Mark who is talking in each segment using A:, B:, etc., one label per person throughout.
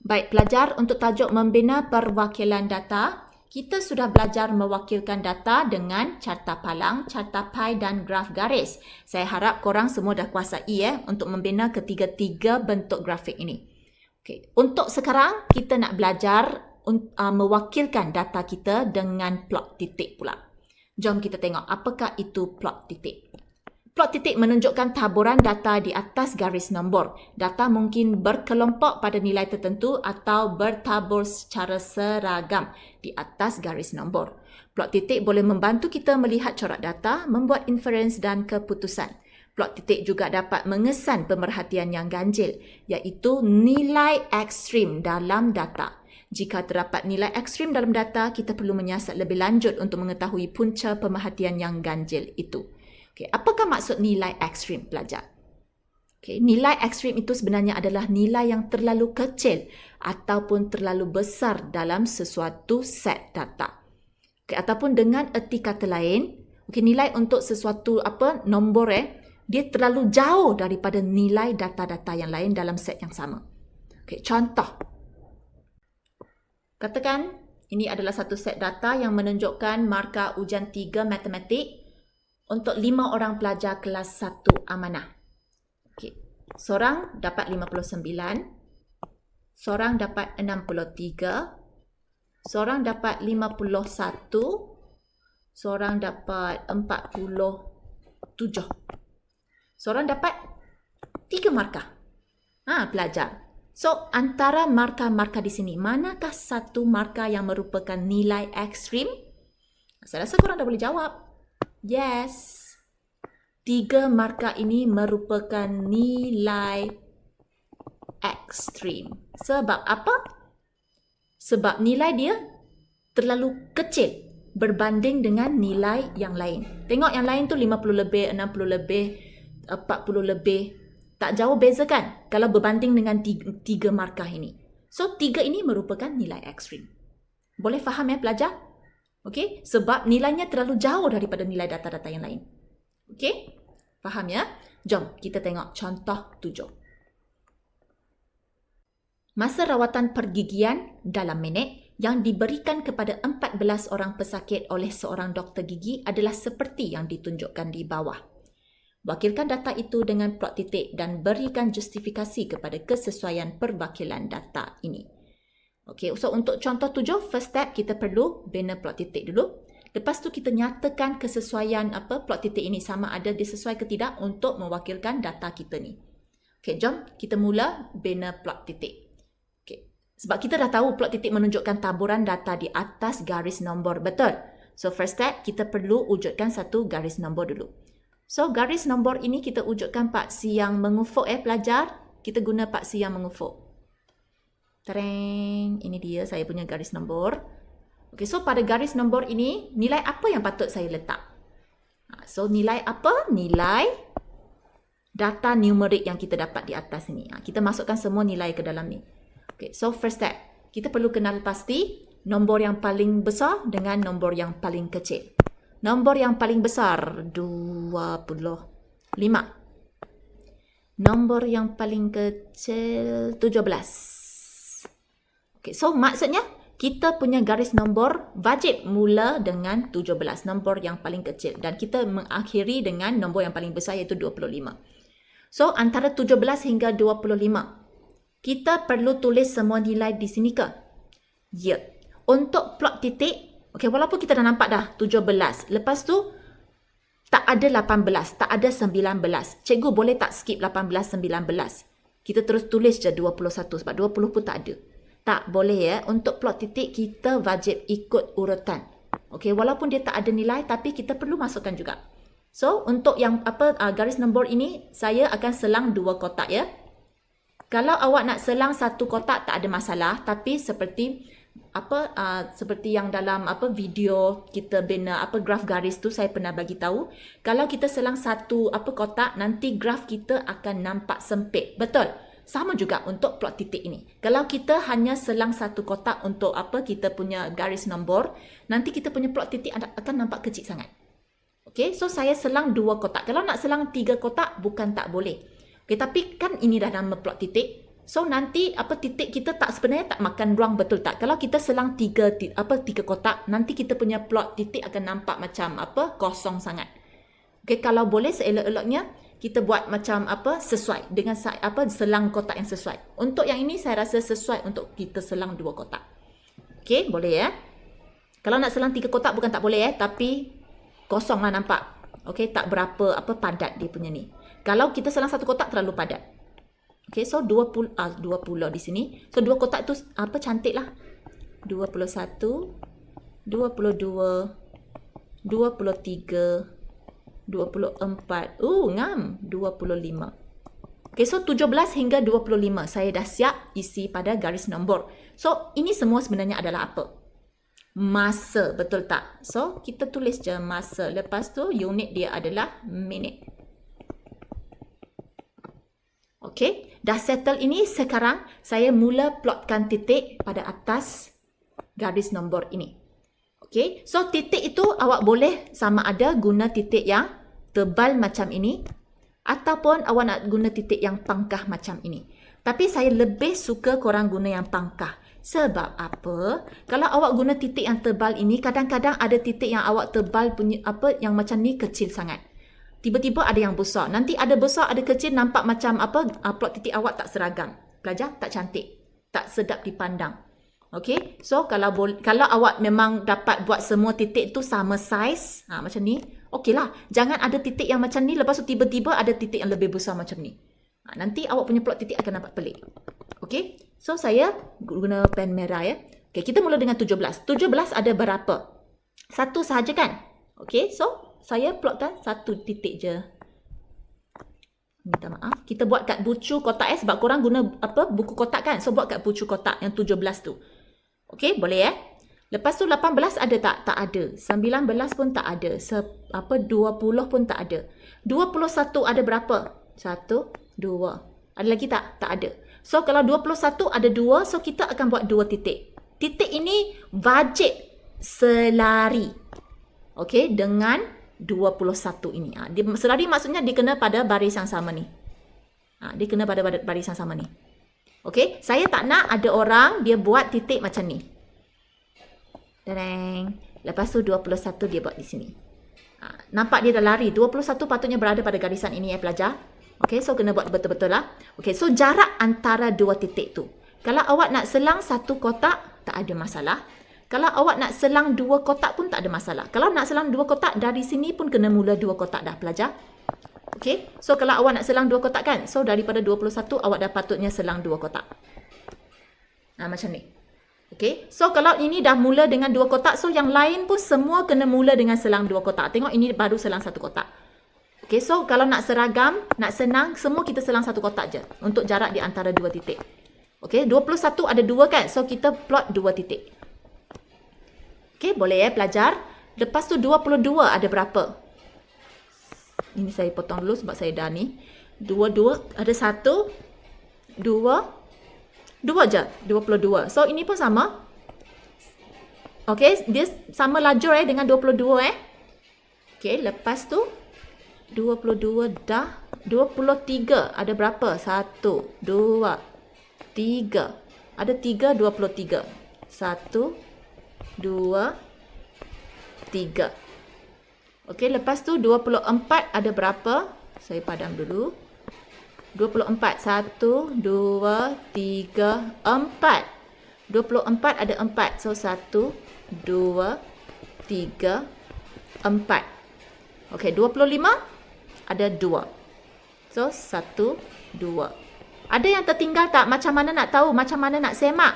A: Baik pelajar, untuk tajuk membina perwakilan data, kita sudah belajar mewakilkan data dengan carta palang, carta pai dan graf garis. Saya harap korang semua dah kuasai untuk membina ketiga-tiga bentuk grafik ini. Okay. Untuk sekarang, kita nak belajar mewakilkan data kita dengan plot titik pula. Jom kita tengok apakah itu plot titik. Plot titik menunjukkan taburan data di atas garis nombor. Data mungkin berkelompok pada nilai tertentu atau bertabur secara seragam di atas garis nombor. Plot titik boleh membantu kita melihat corak data, membuat inference dan keputusan. Plot titik juga dapat mengesan pemerhatian yang ganjil, iaitu nilai ekstrim dalam data. Jika terdapat nilai ekstrim dalam data, kita perlu menyiasat lebih lanjut untuk mengetahui punca pemerhatian yang ganjil itu. Okay, apakah maksud nilai ekstrim, pelajar? Okay, nilai ekstrim itu sebenarnya adalah nilai yang terlalu kecil ataupun terlalu besar dalam sesuatu set data. Okay, ataupun dengan erti kata lain, nilai untuk sesuatu nombor dia terlalu jauh daripada nilai data-data yang lain dalam set yang sama. Okay, contoh. Katakan ini adalah satu set data yang menunjukkan markah ujian 3 matematik untuk 5 orang pelajar kelas 1 amanah. Okay. Seorang dapat 59, seorang dapat 63, seorang dapat 51, seorang dapat 47. Seorang dapat 3 markah. Pelajar. So, antara markah-markah di sini, manakah satu markah yang merupakan nilai ekstrim? Saya rasa korang dah boleh jawab. Yes. 3 markah ini merupakan nilai ekstrim. Sebab apa? Sebab nilai dia terlalu kecil berbanding dengan nilai yang lain. Tengok yang lain tu 50 lebih, 60 lebih, 40 lebih. Tak jauh beza kan? Kalau berbanding dengan 3 markah ini. So, 3 ini merupakan nilai ekstrim. Boleh faham pelajar? Okey, sebab nilainya terlalu jauh daripada nilai data-data yang lain. Okey, faham ya? Jom kita tengok contoh 7. Masa rawatan pergigian dalam minit yang diberikan kepada 14 orang pesakit oleh seorang doktor gigi adalah seperti yang ditunjukkan di bawah. Wakilkan data itu dengan plot titik dan berikan justifikasi kepada kesesuaian perwakilan data ini. Okey, so untuk contoh 7, first step kita perlu bina plot titik dulu. Lepas tu kita nyatakan kesesuaian plot titik ini sama ada disesuai ke tidak untuk mewakilkan data kita ni. Okey, jom kita mula bina plot titik. Okey, sebab kita dah tahu plot titik menunjukkan taburan data di atas garis nombor, betul? So first step kita perlu wujudkan satu garis nombor dulu. So garis nombor ini kita wujudkan paksi yang mengufuk pelajar. Kita guna paksi yang mengufuk. Tereng, ini dia saya punya garis nombor. Okey, so pada garis nombor ini, nilai apa yang patut saya letak? So nilai apa? Nilai data numerik yang kita dapat di atas ini. Kita masukkan semua nilai ke dalam ni. Okey, so first step, kita perlu kenal pasti nombor yang paling besar dengan nombor yang paling kecil. Nombor yang paling besar 25. Nombor yang paling kecil 17. Okay, so maksudnya kita punya garis nombor wajib mula dengan 17, nombor yang paling kecil. Dan kita mengakhiri dengan nombor yang paling besar iaitu 25. So antara 17 hingga 25, kita perlu tulis semua nilai di sini ke? Ya. Untuk plot titik, okay, walaupun kita dah nampak dah 17, lepas tu tak ada 18, tak ada 19. Cikgu boleh tak skip 18, 19? Kita terus tulis je 21 sebab 20 pun tak ada. Tak boleh Untuk plot titik kita wajib ikut urutan. Okey, walaupun dia tak ada nilai tapi kita perlu masukkan juga. So, untuk yang garis nombor ini saya akan selang 2 kotak ya. Kalau awak nak selang 1 kotak tak ada masalah, tapi seperti seperti yang dalam video kita bina graf garis tu saya pernah bagi tahu, kalau kita selang 1 kotak nanti graf kita akan nampak sempit. Betul? Sama juga untuk plot titik ini. Kalau kita hanya selang 1 kotak untuk kita punya garis nombor, nanti kita punya plot titik akan nampak kecil sangat. Okey, so saya selang 2 kotak. Kalau nak selang 3 kotak bukan tak boleh. Okey, tapi kan ini dah nama plot titik. So nanti titik kita sebenarnya tak makan ruang, betul tak? Kalau kita selang tiga kotak, nanti kita punya plot titik akan nampak macam kosong sangat. Okay, kalau boleh seelok-eloknya kita buat macam sesuai dengan selang kotak yang sesuai. Untuk yang ini saya rasa sesuai untuk kita selang 2 kotak. Okay, boleh ya. Kalau nak selang 3 kotak bukan tak boleh tapi kosong lah nampak. Okay, tak berapa padat dia punya ni. Kalau kita selang 1 kotak terlalu padat. Okay, so 20 di sini. So 2 kotak tu cantik lah. 21, 22, 23, 24. Ngam. 25. Okay, so 17 hingga 25. Saya dah siap isi pada garis nombor. So, ini semua sebenarnya adalah apa? Masa, betul tak? So, kita tulis je masa. Lepas tu, unit dia adalah minit. Okay, dah settle ini. Sekarang, saya mula plotkan titik pada atas garis nombor ini. Okay, so titik itu awak boleh sama ada guna titik yang tebal macam ini ataupun awak nak guna titik yang pangkah macam ini. Tapi saya lebih suka korang guna yang pangkah. Sebab apa? Kalau awak guna titik yang tebal ini, kadang-kadang ada titik yang awak tebal punya yang macam ni kecil sangat. Tiba-tiba ada yang besar. Nanti ada besar, ada kecil, nampak macam plot titik awak tak seragam. Pelajar tak cantik, tak sedap dipandang. Okay, so kalau awak memang dapat buat semua titik tu sama saiz, macam ni, okey lah. Jangan ada titik yang macam ni, lepas tu tiba-tiba ada titik yang lebih besar macam ni. Nanti awak punya plot titik akan nampak pelik. Okay, so saya guna pen merah ya. Okay, kita mula dengan 17. 17 ada berapa? 1 sahaja kan? Okay, so saya plotkan 1 titik je. Minta maaf. Kita buat kat bucu kotak sebab korang guna buku kotak kan? So buat kat bucu kotak yang 17 tu. Okey, boleh ya? Lepas tu 18 ada tak? Tak ada. 19 pun tak ada. 20 pun tak ada. 21 ada berapa? 1, 2. Ada lagi tak? Tak ada. So kalau 21 ada 2, so kita akan buat 2 titik. Titik ini wajib selari. Okey, dengan 21 ini. Selari maksudnya dia kena pada baris yang sama ni. Dia kena pada baris yang sama ni. Okey, saya tak nak ada orang dia buat titik macam ni. Dereng. Lepas tu 21 dia buat di sini. Nampak dia dah lari. 21 patutnya berada pada garisan ini ya pelajar. Okey, so kena buat betul-betul lah. Okey, so jarak antara 2 titik tu. Kalau awak nak selang 1 kotak, tak ada masalah. Kalau awak nak selang 2 kotak pun tak ada masalah. Kalau nak selang 2 kotak, dari sini pun kena mula 2 kotak dah pelajar. Okey, so kalau awak nak selang 2 kotak kan, so daripada 21 awak dah patutnya selang 2 kotak. Macam ni. Okey, so kalau ini dah mula dengan 2 kotak, so yang lain pun semua kena mula dengan selang 2 kotak. Tengok ini baru selang 1 kotak. Okey, so kalau nak seragam, nak senang, semua kita selang 1 kotak je untuk jarak di antara 2 titik. Okey, 21 ada 2 kan, so kita plot 2 titik. Okey, boleh ya pelajar. Lepas tu 22 ada berapa? Ini saya potong dulu sebab saya dah ni. 22 ada 1, 2 je. 22. So ini pun sama. Okey, dia sama lajur dengan 22 Okey, lepas tu 22 dah. 23 ada berapa? 1, 2, 3. Ada 3, 23. 1, 2, 3. Okey, lepas tu 24 ada berapa? Saya padam dulu. 24. 1, 2, 3, 4. 24 ada 4. So, 1, 2, 3, 4. Okey, 25 ada 2. So, 1, 2. Ada yang tertinggal tak? Macam mana nak tahu? Macam mana nak semak?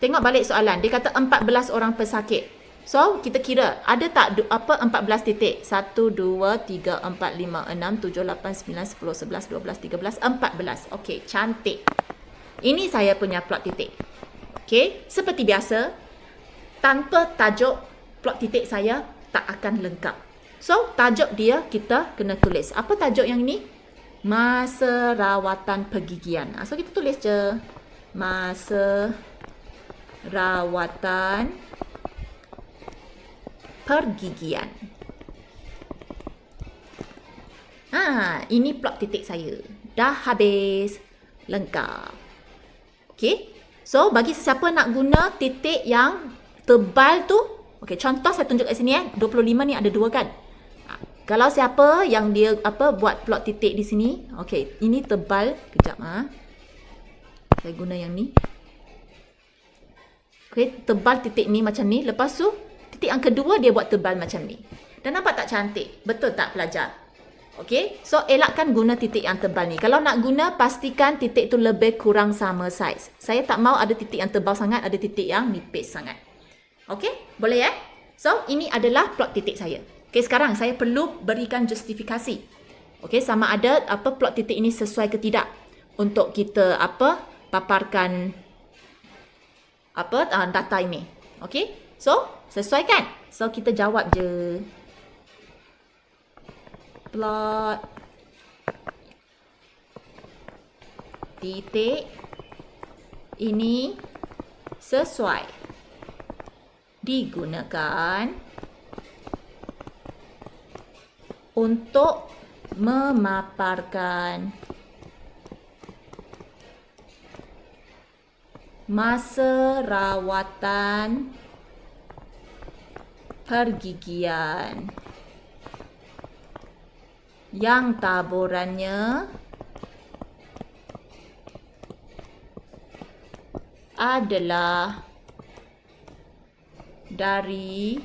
A: Tengok balik soalan. Dia kata 14 orang pesakit. So, kita kira. Ada tak 14 titik? 1, 2, 3, 4, 5, 6, 7, 8, 9, 10, 11, 12, 13, 14. Okey, cantik. Ini saya punya plot titik. Okey, seperti biasa. Tanpa tajuk, plot titik saya tak akan lengkap. So, tajuk dia kita kena tulis. Apa tajuk yang ini? Masa rawatan pergigian. So, kita tulis je. Masa rawatan pergigian. Ini plot titik saya. Dah habis. Lengkap. Okey. So, bagi sesiapa nak guna titik yang tebal tu, okey, contoh saya tunjuk kat sini 25 ni ada 2 kan. Kalau siapa yang dia buat plot titik di sini, okey, ini tebal, kejap Saya guna yang ni. Okey, tebal titik ni macam ni. Lepas tu, titik yang kedua dia buat tebal macam ni. Dan nampak tak cantik? Betul tak pelajar? Okey, so elakkan guna titik yang tebal ni. Kalau nak guna, pastikan titik tu lebih kurang sama saiz. Saya tak mau ada titik yang tebal sangat, ada titik yang nipis sangat. Okey, boleh So, ini adalah plot titik saya. Okey, sekarang saya perlu berikan justifikasi. Okey, sama ada plot titik ini sesuai ke tidak untuk kita paparkan data ini. Okey, so sesuai kan? So, kita jawab je. Plot titik ini sesuai digunakan untuk memaparkan masa rawatan pergigian yang taburannya adalah dari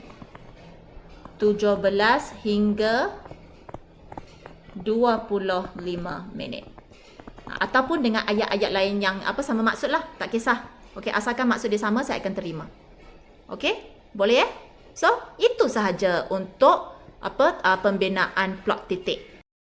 A: 17 hingga 25 minit. Ataupun dengan ayat-ayat lain yang sama maksud lah, tak kisah. Okey, asalkan maksud dia sama, saya akan terima. Okey, boleh So, itu sahaja untuk pembinaan plot titik.